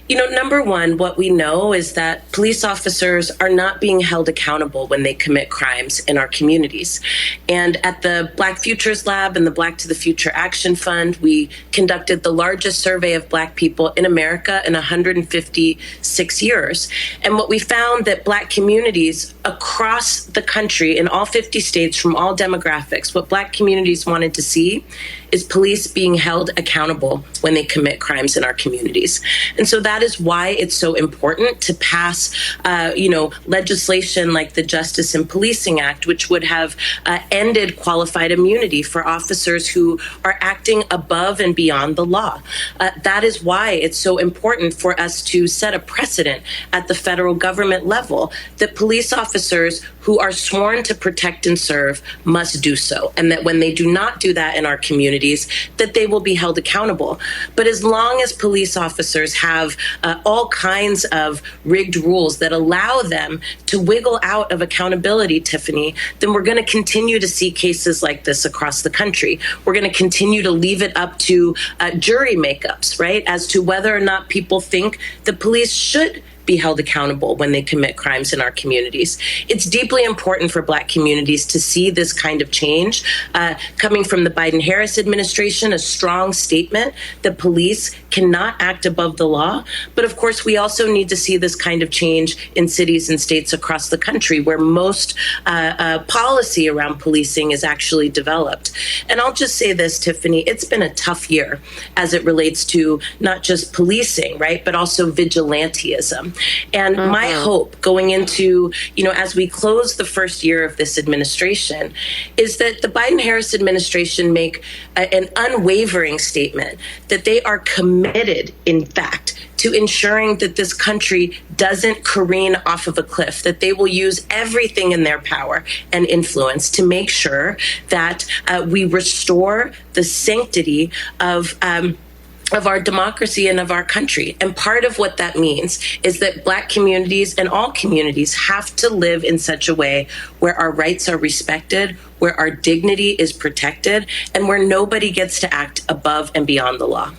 Number one, what we know is that police officers are not being held accountable when they commit crimes in our communities. And at the Black Futures Lab and the Black to the Future Action Fund, we conducted the largest survey of Black people in America in 156 years. And what we found that Black communities across the country in all 50 states from all demographics, what Black communities wanted to see is police being held accountable when they commit crimes in our communities. And so that is why it's so important to pass, legislation like the Justice in Policing Act, which would have ended qualified immunity for officers who are acting above and beyond the law. That is why it's so important for us to set a precedent at the federal government level that police officers who are sworn to protect and serve must do so, and that when they do not do that in our communities, that they will be held accountable. But as long as police officers have all kinds of rigged rules that allow them to wiggle out of accountability, Tiffany, then we're going to continue to see cases like this across the country. We're going to continue to leave it up to jury makeups, right, as to whether or not people think the police should be held accountable when they commit crimes in our communities. It's deeply important for Black communities to see this kind of change coming from the Biden-Harris administration, a strong statement that police cannot act above the law. But of course, we also need to see this kind of change in cities and states across the country where most policy around policing is actually developed. And I'll just say this, Tiffany, it's been a tough year as it relates to not just policing, right, but also vigilantism. And my hope going into, as we close the first year of this administration, is that the Biden-Harris administration make an unwavering statement that they are committed, in fact, to ensuring that this country doesn't careen off of a cliff, that they will use everything in their power and influence to make sure that we restore the sanctity of our democracy and of our country. And part of what that means is that Black communities and all communities have to live in such a way where our rights are respected, where our dignity is protected, and where nobody gets to act above and beyond the law.